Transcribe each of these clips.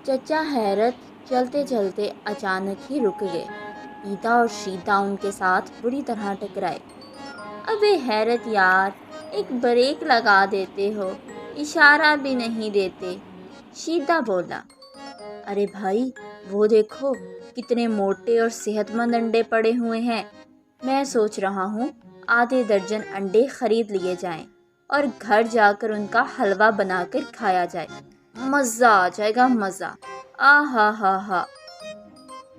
چچا حیرت چلتے چلتے اچانک ہی رک گئے۔ ایدا اور شیدا ان کے ساتھ بری طرح ٹکرائے۔ ابے حیرت یار، ایک بریک لگا دیتے ہو، اشارہ بھی نہیں دیتے، شیدا بولا۔ ارے بھائی وہ دیکھو کتنے موٹے اور صحت مند انڈے پڑے ہوئے ہیں، میں سوچ رہا ہوں آدھے درجن انڈے خرید لیے جائیں اور گھر جا کر ان کا حلوہ بنا کر کھایا جائے، مزہ آ جائے گا، مزہ، ہا ہا ہا۔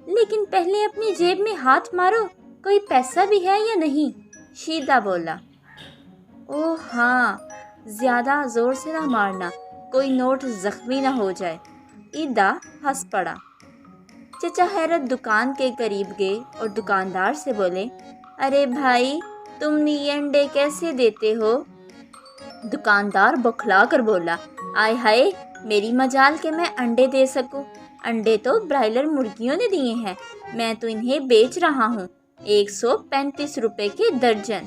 لیکن پہلے اپنی جیب میں ہاتھ مارو، کوئی پیسہ بھی ہے یا نہیں، شیدا بولا۔ اوہ ہاں، زیادہ زور سے نہ مارنا، کوئی نوٹ زخمی نہ ہو جائے، ایدا ہنس پڑا۔ چچا حیرت دکان کے قریب گئے اور دکاندار سے بولے، ارے بھائی تم نے یہ انڈے کیسے دیتے ہو؟ دکاندار بوکھلا کر بولا، آئے ہائے میری مجال کہ میں انڈے دے سکوں، انڈے تو برائلر مرغیوں نے دیے ہیں، میں تو انہیں بیچ رہا ہوں 135 روپے کے درجن۔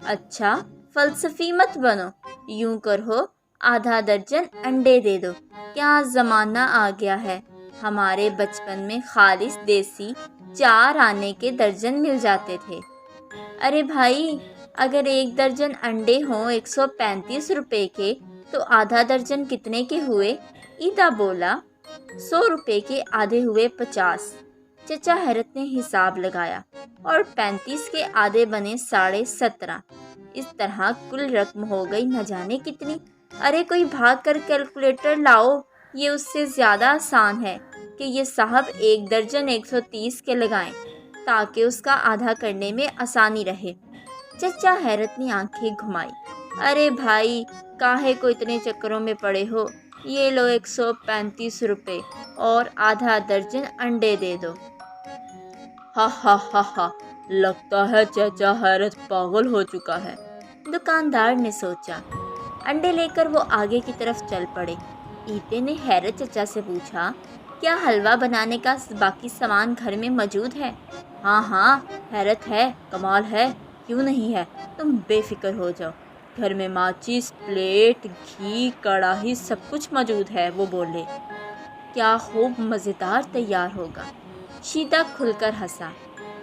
اچھا فلسفی مت بنو، یوں کرو آدھا درجن انڈے دے دو، کیا زمانہ آ گیا ہے، ہمارے بچپن میں خالص دیسی 4 آنے کے درجن مل جاتے تھے۔ ارے بھائی اگر ایک درجن انڈے ہوں 135 روپے کے تو آدھا درجن کتنے کے ہوئے؟ ایدا بولا۔ 100 روپے کے آدھے ہوئے 50۔ چچا حیرت نے حساب لگایا اور 35 کے آدھے بنے 17.5۔ اس طرح کل رقم ہو گئی نہ جانے کتنی۔ ارے کوئی بھاگ کر کیلکولیٹر لاؤ، یہ اس سے زیادہ آسان ہے کہ یہ صاحب ایک درجن 130 کے لگائیں تاکہ اس کا آدھا کرنے میں آسانی رہے۔ چچا حیرت نے آنکھیں گھمائی، ارے بھائی کاہے کو اتنے چکروں میں پڑے ہو، یہ لو 135 روپے اور آدھا درجن انڈے دے دو۔ ہا ہا ہا ہا، لگتا ہے چچا حیرت پاگل ہو چکا ہے، دکاندار نے سوچا۔ انڈے لے کر وہ آگے کی طرف چل پڑے۔ ایتے نے حیرت چچا سے پوچھا، کیا حلوہ بنانے کا باقی سامان گھر میں موجود ہے؟ ہاں ہاں حیرت ہے، کمال ہے، کیوں نہیں ہے، تم بے فکر ہو جاؤ، گھر میں ماچس، پلیٹ، گھی، کڑاہی سب کچھ موجود ہے، وہ بولے۔ کیا خوب مزیدار تیار ہوگا، شیدا کھل کر ہنسا۔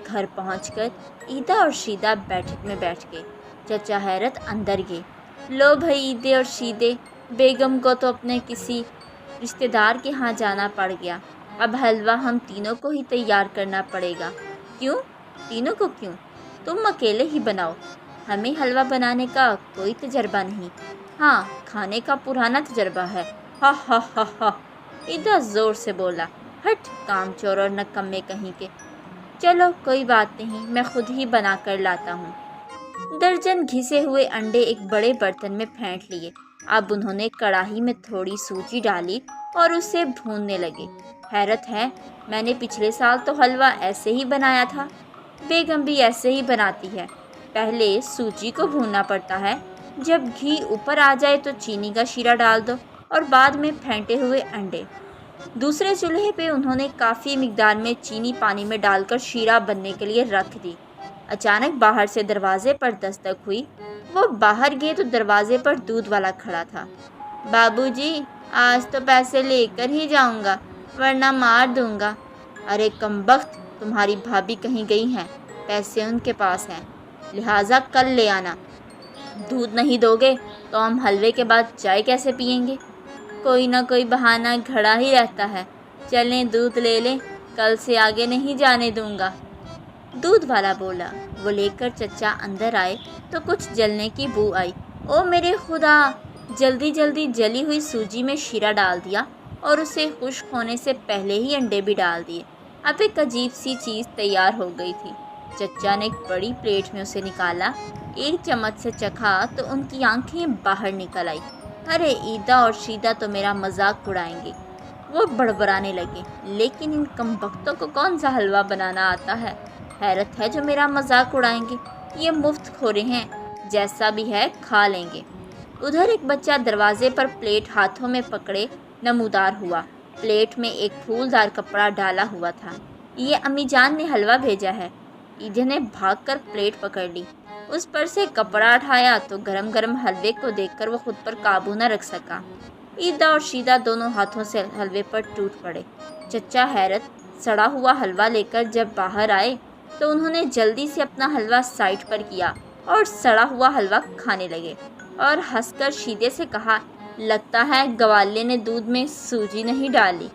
گھر پہنچ کر ایدا اور شیدا بیٹھک میں بیٹھ گئے۔ چچا حیرت اندر گئے، لو بھائی ایدے اور شیدے، بیگم کو تو اپنے کسی رشتہ دار کے ہاں جانا پڑ گیا، اب حلوہ ہم تینوں کو ہی تیار کرنا پڑے گا۔ کیوں؟ تینوں کو کیوں؟ تم اکیلے ہی بناؤ، ہمیں حلوہ بنانے کا کوئی تجربہ نہیں، ہاں کھانے کا پرانا تجربہ ہے، ہا ہا ہا ہا، ایدا زور سے بولا۔ ہٹ کام چور اور نکمے کہیں کے، چلو کوئی بات نہیں، میں خود ہی بنا کر لاتا ہوں۔ درجن گھسے ہوئے انڈے ایک بڑے برتن میں پھینٹ لیے۔ اب انہوں نے کڑاہی میں تھوڑی سوجی ڈالی اور اسے بھوننے لگے۔ حیرت ہے، میں نے پچھلے سال تو حلوہ ایسے ہی بنایا تھا، بیگم بھی ایسے ہی بناتی ہے، پہلے سوجی کو بھوننا پڑتا ہے، جب گھی اوپر آ جائے تو چینی کا شیرہ ڈال دو اور بعد میں پھینٹے ہوئے انڈے۔ دوسرے چولہے پہ انہوں نے کافی مقدار میں چینی پانی میں ڈال کر شیرہ بننے کے لیے رکھ دی۔ اچانک باہر سے دروازے پر دستک ہوئی۔ وہ باہر گئے تو دروازے پر دودھ والا کھڑا تھا۔ بابو جی آج تو پیسے لے کر ہی جاؤں گا ورنہ مار دوں گا۔ ارے کمبخت، تمہاری بھابھی کہیں گئی ہیں، پیسے ان کے پاس ہیں، لہٰذا کل لے آنا۔ دودھ نہیں دو گے تو ہم حلوے کے بعد چائے کیسے پئیں گے؟ کوئی نہ کوئی بہانہ گھڑا ہی رہتا ہے، چلیں دودھ لے لیں، کل سے آگے نہیں جانے دوں گا۔ دودھ والا بولا۔ وہ لے کر چچا اندر آئے تو کچھ جلنے کی بو آئی۔ او میرے خدا! جلدی جلدی جلی ہوئی سوجی میں شیرہ ڈال دیا اور اسے خشک ہونے سے پہلے ہی انڈے بھی ڈال دیے۔ اب ایک عجیب سی چیز تیار ہو گئی تھی۔ چچا نے ایک بڑی پلیٹ میں اسے نکالا، ایک چمچ سے چکھا تو ان کی آنکھیں باہر نکل آئی۔ ارے ایدا اور شیدا تو میرا مذاق اڑائیں گے، وہ بڑبڑانے لگے، لیکن ان کم بختوں کو کون سا حلوہ بنانا آتا ہے، حیرت ہے جو میرا مذاق اڑائیں گے، یہ مفت کھورے ہیں، جیسا بھی ہے کھا لیں گے۔ ادھر ایک بچہ دروازے پر پلیٹ ہاتھوں میں پکڑے نمودار ہوا۔ پلیٹ میں ایک پھولدار کپڑا ڈالا ہوا تھا۔ یہ امی جان نے حلوہ بھیجا ہے۔ ایدھے نے بھاگ کر پلیٹ پکڑ لی، اس پر سے کپڑا اٹھایا تو گرم گرم حلوے کو دیکھ کر وہ خود پر قابو نہ رکھ سکا۔ ایدا اور شیدا دونوں ہاتھوں سے حلوے پر ٹوٹ پڑے۔ چچا حیرت سڑا ہوا حلوہ لے کر جب باہر آئے تو انہوں نے جلدی سے اپنا حلوہ سائڈ پر کیا اور سڑا ہوا حلوہ کھانے لگے اور ہنس کر شیدے سے کہا، لگتا ہے گوالے نے دودھ میں سوجی نہیں ڈالی۔